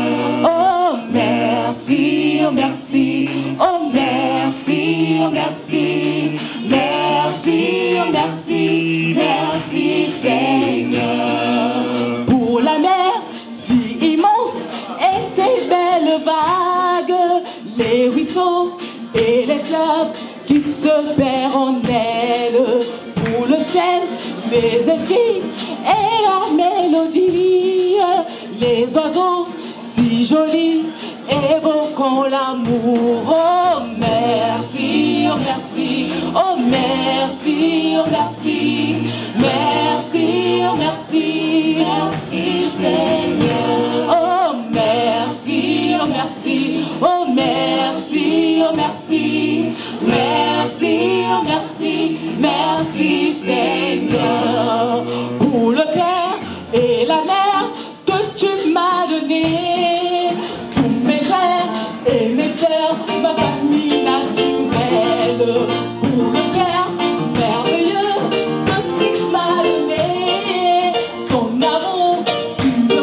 Oh merci, oh merci, oh merci, oh merci, merci, oh merci, merci Seigneur. Pour la mer si immense et ses belles vagues, les ruisseaux et les fleuves qui se perd en elle, pour le ciel, les zéphyrs et leur mélodie, les oiseaux si jolis évoquant l'amour. Oh merci, oh merci, oh merci, oh merci, merci, oh merci, merci Seigneur. Oh merci, oh merci, oh merci, oh merci, merci, oh merci, merci Seigneur. Pour le Père et la Mère que tu m'as donné, tous mes frères et mes sœurs, ma famille naturelle. Pour le Père merveilleux que Christ m'a donné, son amour qui me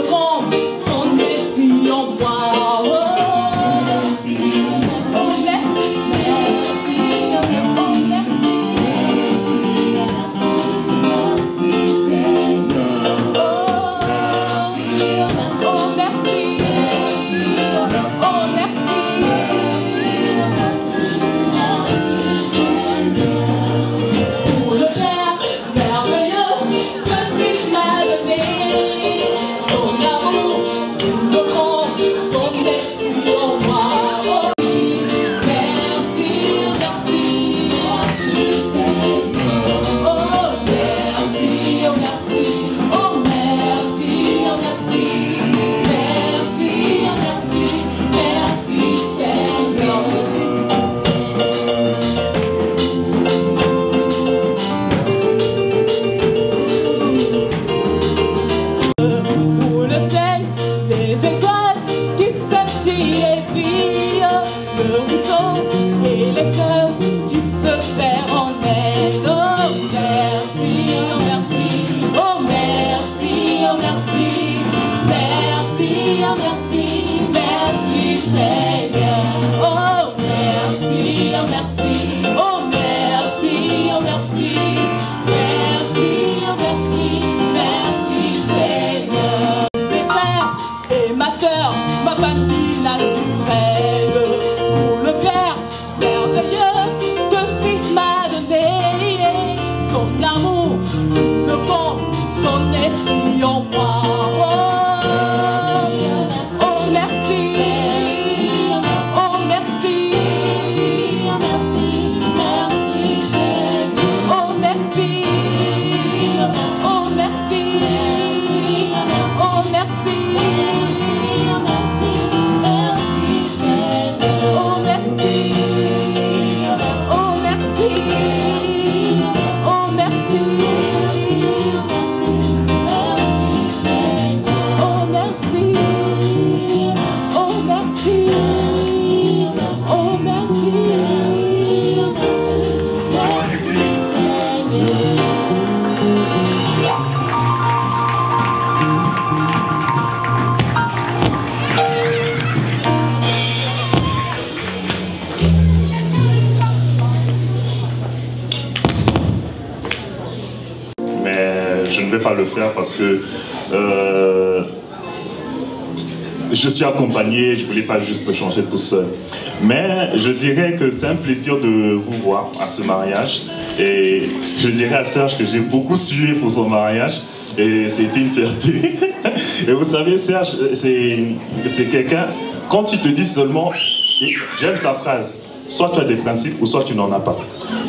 je ne vais pas le faire parce que je suis accompagné, je ne voulais pas juste changer tout seul. Mais je dirais que c'est un plaisir de vous voir à ce mariage. Et je dirais à Serge que j'ai beaucoup sué pour son mariage. Et c'était une fierté. Et vous savez, Serge, c'est quelqu'un, quand il te dit seulement, j'aime sa phrase, soit tu as des principes ou soit tu n'en as pas.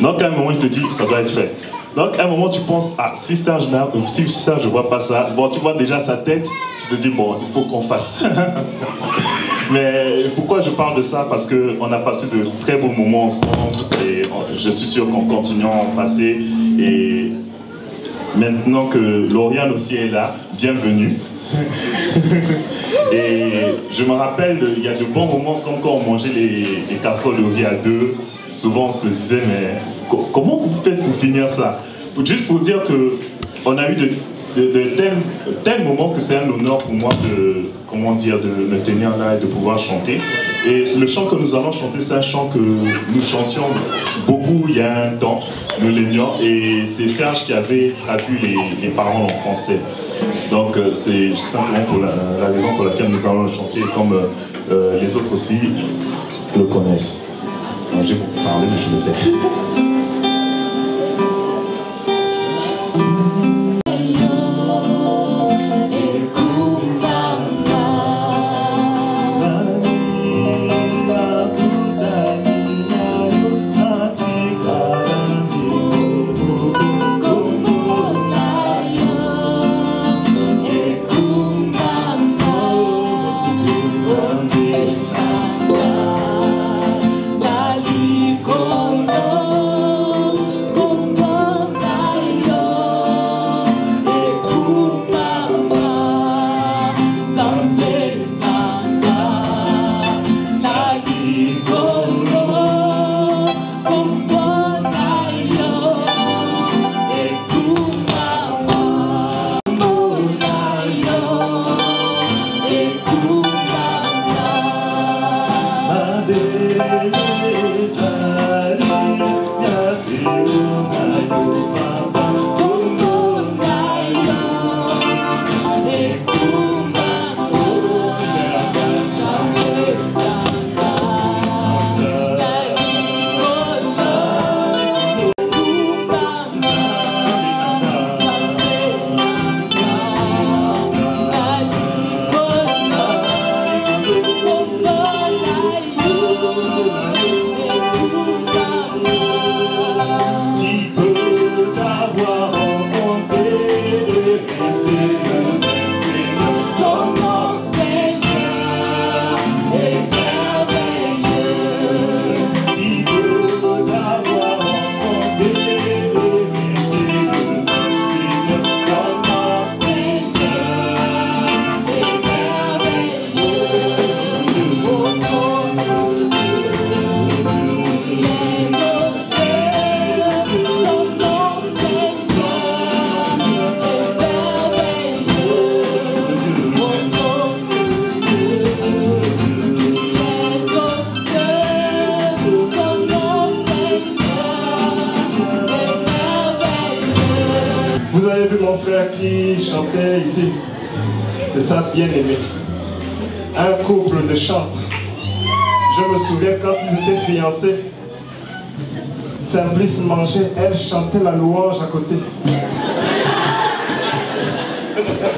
Donc à un moment, il te dit, ça doit être fait. Donc à un moment, tu penses, ah, si Serge ne voit pas ça, bon, tu vois déjà sa tête, tu te dis, bon, il faut qu'on fasse. Mais pourquoi je parle de ça? Parce qu'on a passé de très beaux moments ensemble et je suis sûr qu'on continue à en passer. Et maintenant que Lauriane aussi est là, bienvenue. Et je me rappelle, il y a de bons moments comme quand on mangeait les casseroles de riz à deux. Souvent on se disait, mais comment vous faites pour finir ça? Juste pour dire qu'on a eu de tels moments que c'est un honneur pour moi de me tenir là et de pouvoir chanter. Et le chant que nous allons chanter, c'est un chant que nous chantions beaucoup il y a un temps, nous l'aimions, et c'est Serge qui avait traduit les paroles en français. Donc c'est simplement la raison pour laquelle nous allons le chanter, comme les autres aussi le connaissent. J'ai beaucoup parlé, mais je le fais. Vous avez vu mon frère qui chantait ici. C'est ça, bien aimé. Un couple de chantres. Je me souviens quand ils étaient fiancés. Simplice mangeait, elle chantait la louange à côté.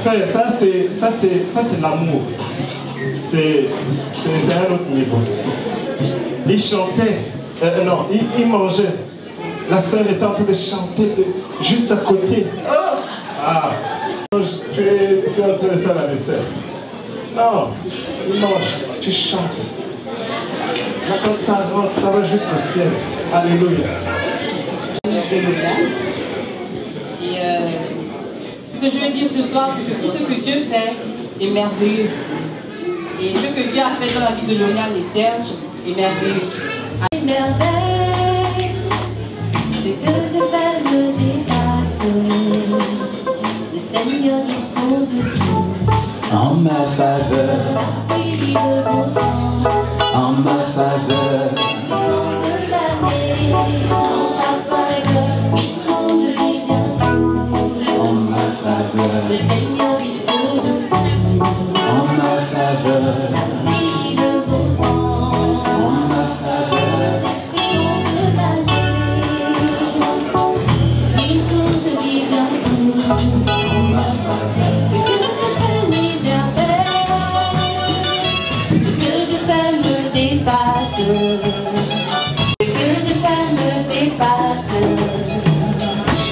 Frère, ça c'est l'amour. C'est un autre niveau. Ils chantaient, non, ils mangeaient. La sœur était en train de chanter juste à côté. Ah, tu es en train de faire la vaisselle. Non, ils mangent, tu chantes. Là, quand ça rentre, ça va jusqu'au ciel. Alléluia. Et ce que je veux dire ce soir, c'est que tout ce que Dieu fait est merveilleux. Et ce que Dieu a fait dans la vie de Lauriane et Serge est merveilleux. Merveille, c'est que Dieu fait le dépasse. Le Seigneur dispose tout en ma faveur, en ma faveur. En ma faveur,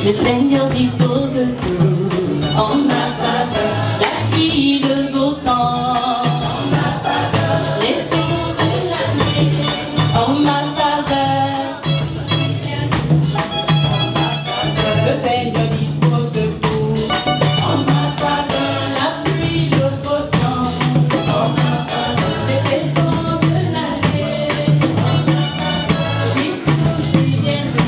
Le Seigneur dispose tout en ma faveur, la pluie, le beau temps, en ma faveur, les saisons de l'année, en ma faveur, le Seigneur dispose tout en ma faveur, la pluie, le beau temps, en ma faveur, les saisons de l'année, oui, tout, oui, bien tout.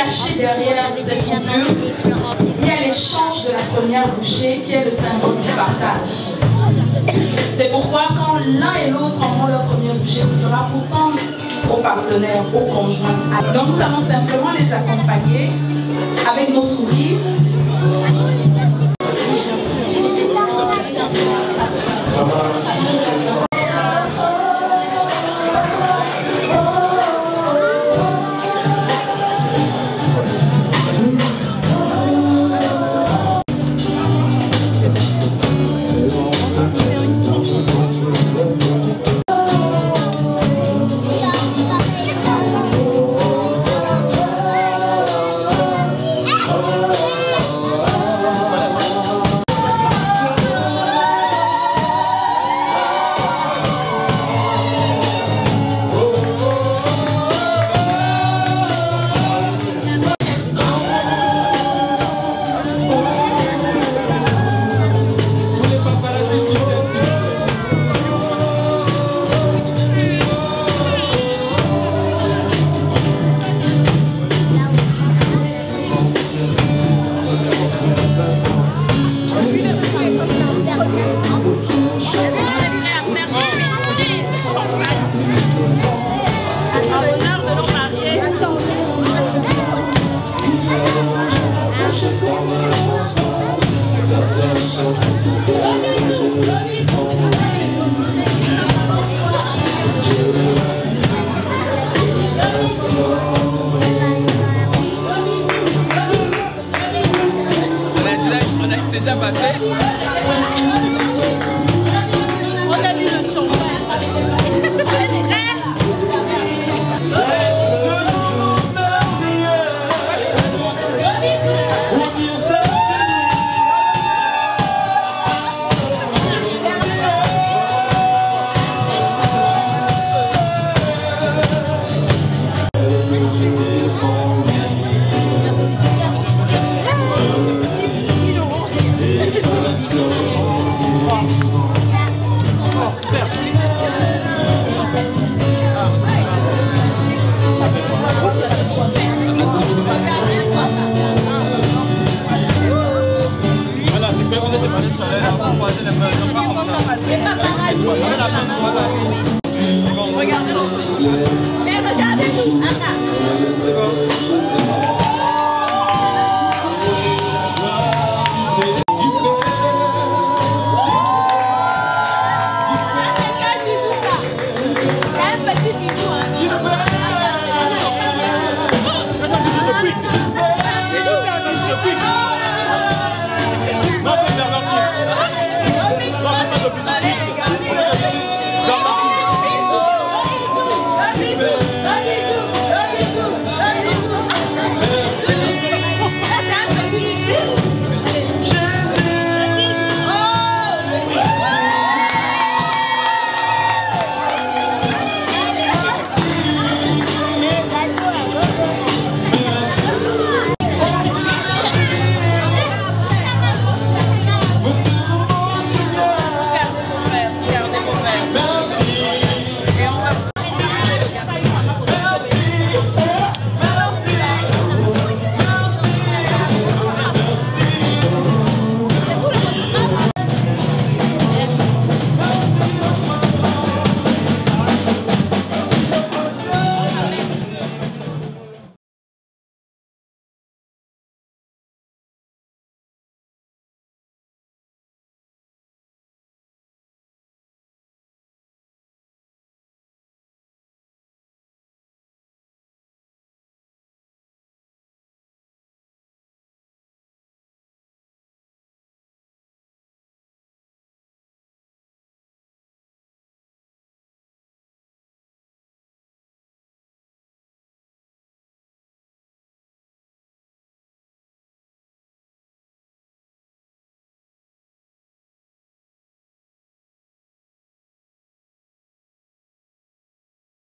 caché derrière cette coupure, il y a l'échange de la première bouchée qui est le symbole du partage. C'est pourquoi quand l'un et l'autre prendront leur première bouchée, ce sera pour tendre aux partenaires, aux conjoints. Donc nous allons simplement les accompagner avec nos sourires.